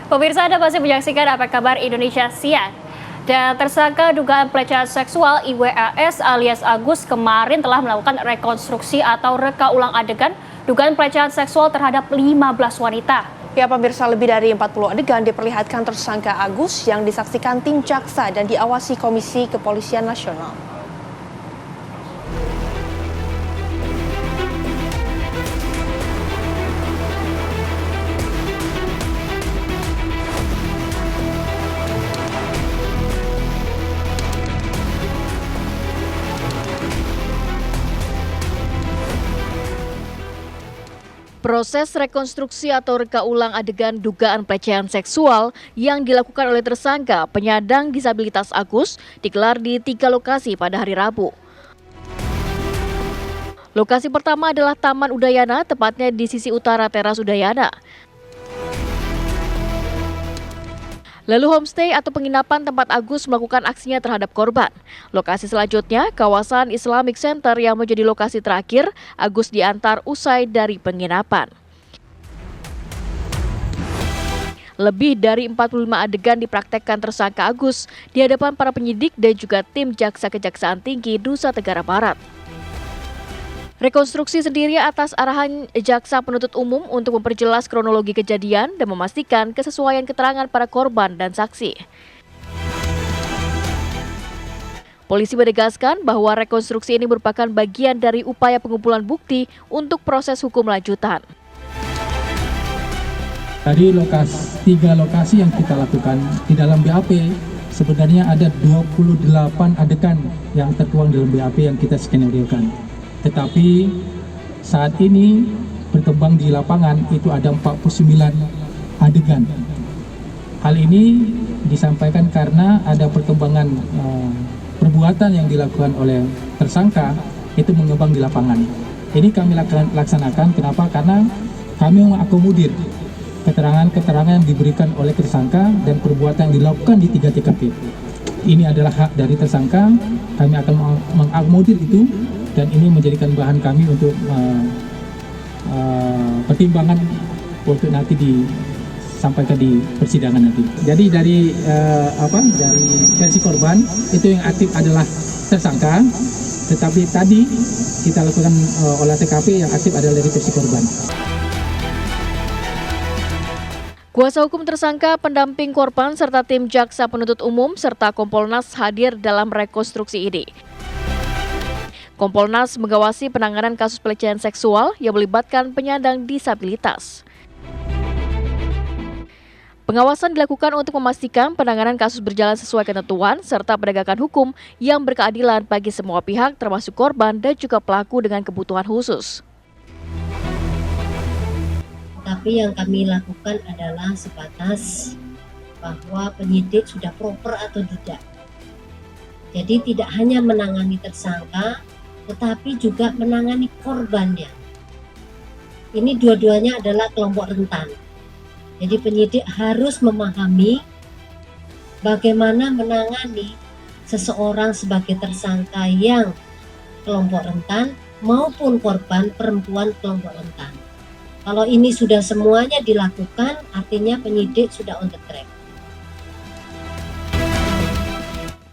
Pemirsa, Anda masih menyaksikan Apa Kabar Indonesia Siang. Dan tersangka dugaan pelecehan seksual IWAS alias Agus kemarin telah melakukan rekonstruksi atau reka ulang adegan dugaan pelecehan seksual terhadap 15 wanita. Ya pemirsa, lebih dari 40 adegan diperlihatkan tersangka Agus yang disaksikan tim jaksa dan diawasi Komisi Kepolisian Nasional. Proses rekonstruksi atau reka ulang adegan dugaan pelecehan seksual yang dilakukan oleh tersangka penyandang disabilitas Agus digelar di 3 lokasi pada hari Rabu. Lokasi pertama adalah Taman Udayana, tepatnya di sisi utara teras Udayana. Lalu homestay atau penginapan tempat Agus melakukan aksinya terhadap korban. Lokasi selanjutnya, kawasan Islamic Center yang menjadi lokasi terakhir Agus diantar usai dari penginapan. Lebih dari 45 adegan dipraktekkan tersangka Agus di hadapan para penyidik dan juga tim Jaksa Kejaksaan Tinggi Nusa Tenggara Barat. Rekonstruksi sendiri atas arahan Jaksa Penuntut Umum untuk memperjelas kronologi kejadian dan memastikan kesesuaian keterangan para korban dan saksi. Polisi menegaskan bahwa rekonstruksi ini merupakan bagian dari upaya pengumpulan bukti untuk proses hukum lanjutan. Dari 3 lokasi yang kita lakukan di dalam BAP, sebenarnya ada 28 adegan yang tertuang dalam BAP yang kita skenario-kan. Tetapi saat ini berkembang di lapangan itu ada 49 adegan. Hal ini disampaikan karena ada perkembangan perbuatan yang dilakukan oleh tersangka itu mengembang di lapangan. Ini kami laksanakan, kenapa? Karena kami mengakomodir keterangan-keterangan yang diberikan oleh tersangka dan perbuatan yang dilakukan di 3 TKP. Ini adalah hak dari tersangka, kami akan mengakomodir itu, dan ini menjadikan bahan kami untuk pertimbangan untuk nanti disampaikan di persidangan nanti. Jadi dari versi korban itu yang aktif adalah tersangka, tetapi tadi kita lakukan olah TKP yang aktif adalah dari versi korban. Kuasa hukum tersangka, pendamping korban, serta tim Jaksa Penuntut Umum serta Kompolnas hadir dalam rekonstruksi ini. Kompolnas mengawasi penanganan kasus pelecehan seksual yang melibatkan penyandang disabilitas. Pengawasan dilakukan untuk memastikan penanganan kasus berjalan sesuai ketentuan serta penegakan hukum yang berkeadilan bagi semua pihak termasuk korban dan juga pelaku dengan kebutuhan khusus. Tapi yang kami lakukan adalah sebatas bahwa penyidik sudah proper atau tidak. Jadi tidak hanya menangani tersangka, tetapi juga menangani korbannya. Ini dua-duanya adalah kelompok rentan. Jadi penyidik harus memahami bagaimana menangani seseorang sebagai tersangka yang kelompok rentan maupun korban perempuan kelompok rentan. Kalau ini sudah semuanya dilakukan, artinya penyidik sudah on the track.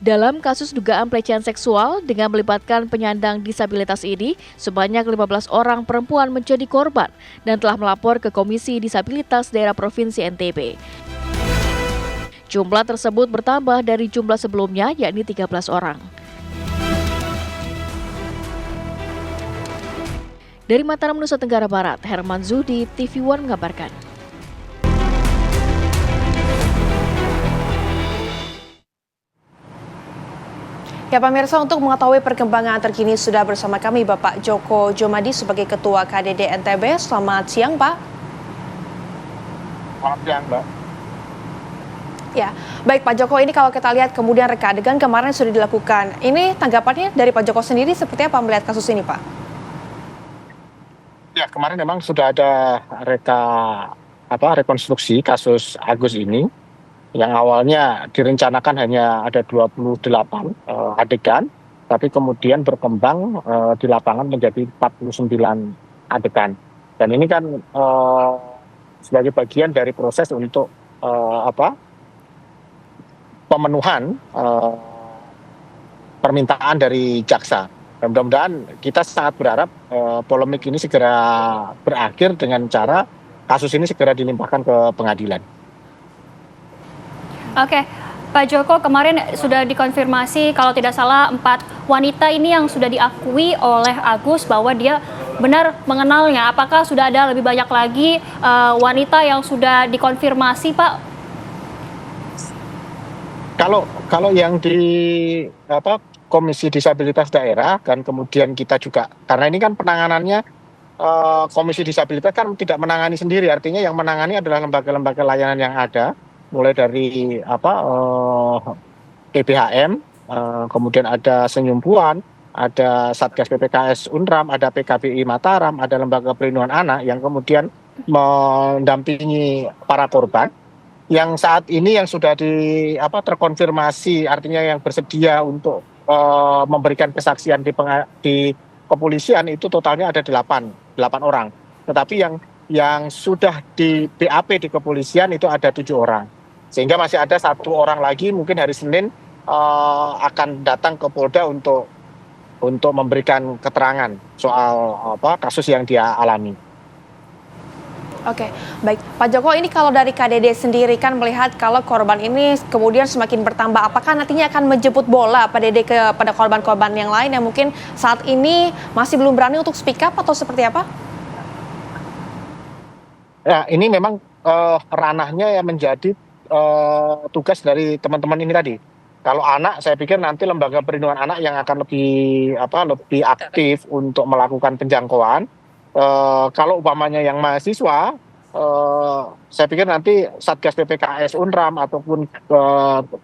Dalam kasus dugaan pelecehan seksual dengan melibatkan penyandang disabilitas ini, sebanyak 15 orang perempuan menjadi korban dan telah melapor ke Komisi Disabilitas Daerah Provinsi NTB. Jumlah tersebut bertambah dari jumlah sebelumnya, yakni 13 orang. Dari Mataram, Nusa Tenggara Barat, Herman Zudi, TV One mengabarkan. Ya pemirsa, untuk mengetahui perkembangan terkini sudah bersama kami Bapak Joko Jomadi sebagai Ketua KDD NTB. Selamat siang Pak. Selamat siang Mbak. Ya, baik Pak Joko, ini kalau kita lihat kemudian reka adegan kemarin sudah dilakukan. Ini tanggapannya dari Pak Joko sendiri seperti apa melihat kasus ini Pak? Ya, kemarin memang sudah ada rekonstruksi kasus Agus ini yang awalnya direncanakan hanya ada 28 adegan, tapi kemudian berkembang di lapangan menjadi 49 adegan. Dan ini kan sebagai bagian dari proses untuk pemenuhan permintaan dari jaksa. Dan mudah-mudahan kita sangat berharap polemik ini segera berakhir dengan cara kasus ini segera dilimpahkan ke pengadilan. Oke, Pak Joko, kemarin sudah dikonfirmasi kalau tidak salah 4 wanita ini yang sudah diakui oleh Agus bahwa dia benar mengenalnya. Apakah sudah ada lebih banyak lagi wanita yang sudah dikonfirmasi, Pak? Kalau yang di Komisi Disabilitas Daerah kan kemudian kita juga, karena ini kan penanganannya Komisi Disabilitas kan tidak menangani sendiri, artinya yang menangani adalah lembaga-lembaga layanan yang ada, mulai dari PPHM, kemudian ada Senyumpuan, ada Satgas PPKS Unram, ada PKBI Mataram, ada Lembaga Perlindungan Anak yang kemudian mendampingi para korban. Yang saat ini yang sudah terkonfirmasi, artinya yang bersedia untuk memberikan kesaksian di kepolisian itu totalnya ada 8 orang. Tetapi yang sudah di BAP di kepolisian itu ada 7 orang. Sehingga masih ada 1 orang lagi mungkin hari Senin akan datang ke Polda untuk memberikan keterangan soal kasus yang dia alami. Oke, baik. Pak Joko, ini kalau dari KDD sendiri kan melihat kalau korban ini kemudian semakin bertambah, apakah nantinya akan menjemput bola PDD kepada korban-korban yang lain yang mungkin saat ini masih belum berani untuk speak up atau seperti apa? Ya, ini memang ranahnya yang menjadi tugas dari teman-teman ini tadi. Kalau anak, saya pikir nanti Lembaga Perlindungan Anak yang akan lebih aktif untuk melakukan penjangkauan. Kalau umpamanya yang mahasiswa, saya pikir nanti Satgas PPKS Unram ataupun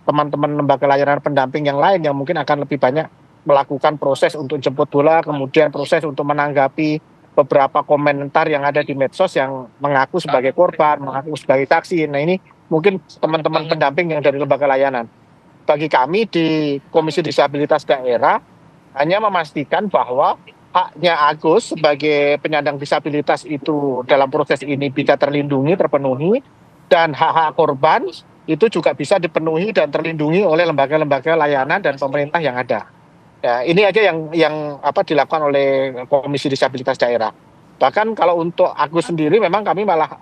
teman-teman lembaga layanan pendamping yang lain yang mungkin akan lebih banyak melakukan proses untuk jemput bola, kemudian proses untuk menanggapi beberapa komentar yang ada di medsos yang mengaku sebagai korban, mengaku sebagai saksi. Nah, ini mungkin teman-teman pendamping yang dari lembaga layanan. Bagi kami di Komisi Disabilitas Daerah hanya memastikan bahwa haknya Agus sebagai penyandang disabilitas itu dalam proses ini bisa terlindungi, terpenuhi, dan hak-hak korban itu juga bisa dipenuhi dan terlindungi oleh lembaga-lembaga layanan dan pemerintah yang ada. Ya, ini aja yang dilakukan oleh Komisi Disabilitas Daerah. Bahkan kalau untuk Agus sendiri memang kami malah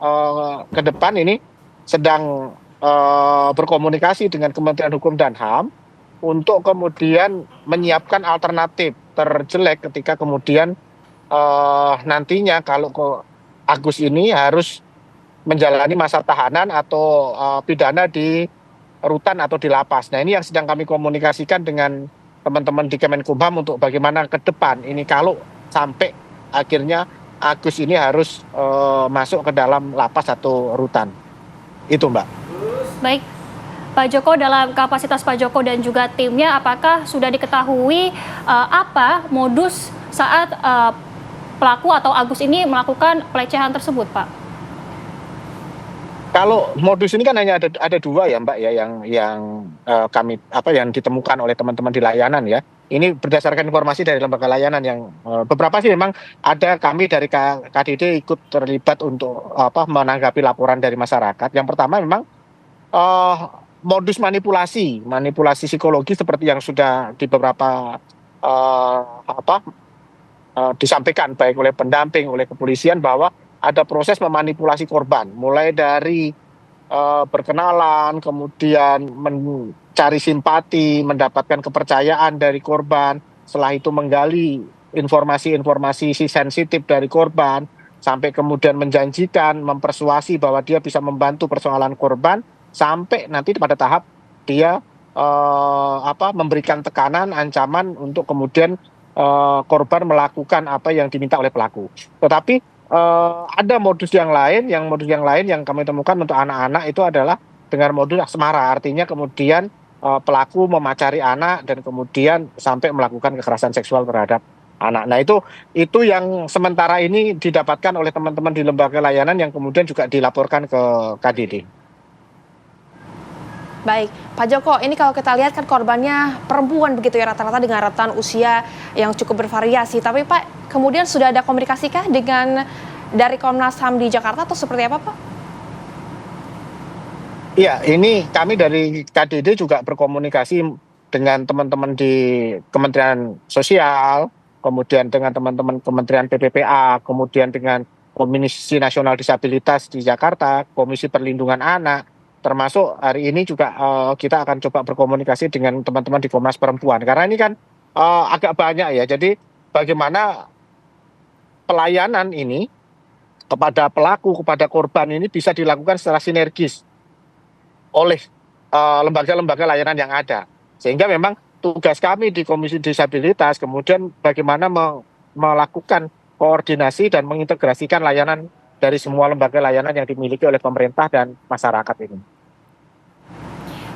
ke depan ini sedang berkomunikasi dengan Kementerian Hukum dan HAM untuk kemudian menyiapkan alternatif terjelek ketika kemudian nantinya kalau Agus ini harus menjalani masa tahanan atau pidana di rutan atau di lapas. Nah, ini yang sedang kami komunikasikan dengan teman-teman di Kemenkumham untuk bagaimana ke depan ini kalau sampai akhirnya Agus ini harus masuk ke dalam lapas atau rutan. Itu, Mbak. Baik. Pak Joko, dalam kapasitas Pak Joko dan juga timnya, apakah sudah diketahui apa modus saat pelaku atau Agus ini melakukan pelecehan tersebut, Pak? Kalau modus ini kan hanya ada 2 ya, Mbak ya, yang kami yang ditemukan oleh teman-teman di layanan ya. Ini berdasarkan informasi dari lembaga layanan yang beberapa sih memang ada kami dari KDD ikut terlibat untuk menanggapi laporan dari masyarakat. Yang pertama memang modus manipulasi psikologi seperti yang sudah di beberapa disampaikan baik oleh pendamping, oleh kepolisian bahwa ada proses memanipulasi korban, mulai dari berkenalan, kemudian mencari simpati, mendapatkan kepercayaan dari korban, setelah itu menggali informasi-informasi sensitif dari korban, sampai kemudian menjanjikan, mempersuasi bahwa dia bisa membantu persoalan korban, sampai nanti pada tahap dia memberikan tekanan, ancaman untuk kemudian korban melakukan apa yang diminta oleh pelaku. Tetapi ada modus yang lain yang kami temukan untuk anak-anak itu adalah dengan modus asmara, artinya kemudian pelaku memacari anak dan kemudian sampai melakukan kekerasan seksual terhadap anak. Nah, itu yang sementara ini didapatkan oleh teman-teman di lembaga layanan yang kemudian juga dilaporkan ke KDD. Baik, Pak Joko, ini kalau kita lihat kan korbannya perempuan begitu ya, rata-rata dengan rentan usia yang cukup bervariasi. Tapi Pak, kemudian sudah ada komunikasikah dengan dari Komnas HAM di Jakarta atau seperti apa, Pak? Iya, ini kami dari KDD juga berkomunikasi dengan teman-teman di Kementerian Sosial, kemudian dengan teman-teman Kementerian PPPA, kemudian dengan Komisi Nasional Disabilitas di Jakarta, Komisi Perlindungan Anak, termasuk hari ini juga kita akan coba berkomunikasi dengan teman-teman di Komnas Perempuan. Karena ini kan agak banyak ya, jadi bagaimana pelayanan ini kepada pelaku, kepada korban ini bisa dilakukan secara sinergis oleh lembaga-lembaga layanan yang ada. Sehingga memang tugas kami di Komisi Disabilitas kemudian bagaimana melakukan koordinasi dan mengintegrasikan layanan dari semua lembaga layanan yang dimiliki oleh pemerintah dan masyarakat ini.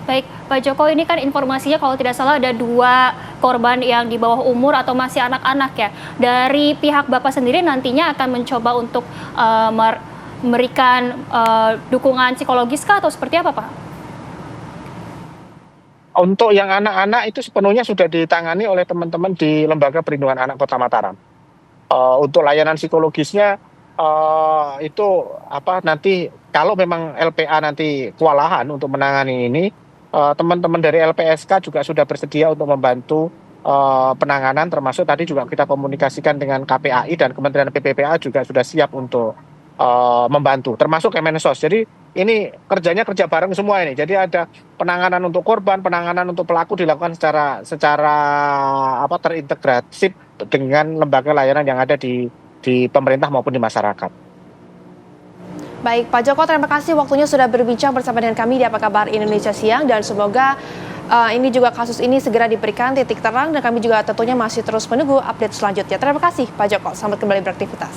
Baik, Pak Joko, ini kan informasinya kalau tidak salah ada 2 korban yang di bawah umur atau masih anak-anak ya. Dari pihak Bapak sendiri nantinya akan mencoba untuk memberikan dukungan psikologis kah atau seperti apa, Pak? Untuk yang anak-anak itu sepenuhnya sudah ditangani oleh teman-teman di Lembaga Perlindungan Anak Kota Mataram. Untuk layanan psikologisnya itu nanti kalau memang LPA nanti kewalahan untuk menangani ini, teman-teman dari LPSK juga sudah bersedia untuk membantu penanganan, termasuk tadi juga kita komunikasikan dengan KPAI dan Kementerian PPPA juga sudah siap untuk membantu, termasuk Kemensos. Jadi ini kerjanya kerja bareng semua ini. Jadi ada penanganan untuk korban, penanganan untuk pelaku dilakukan secara terintegrasi dengan lembaga layanan yang ada di pemerintah maupun di masyarakat. Baik, Pak Joko, terima kasih waktunya sudah berbincang bersama dengan kami di Apa Kabar Indonesia Siang, dan semoga ini juga kasus ini segera diberikan titik terang, dan kami juga tentunya masih terus menunggu update selanjutnya. Terima kasih Pak Joko, selamat kembali beraktivitas.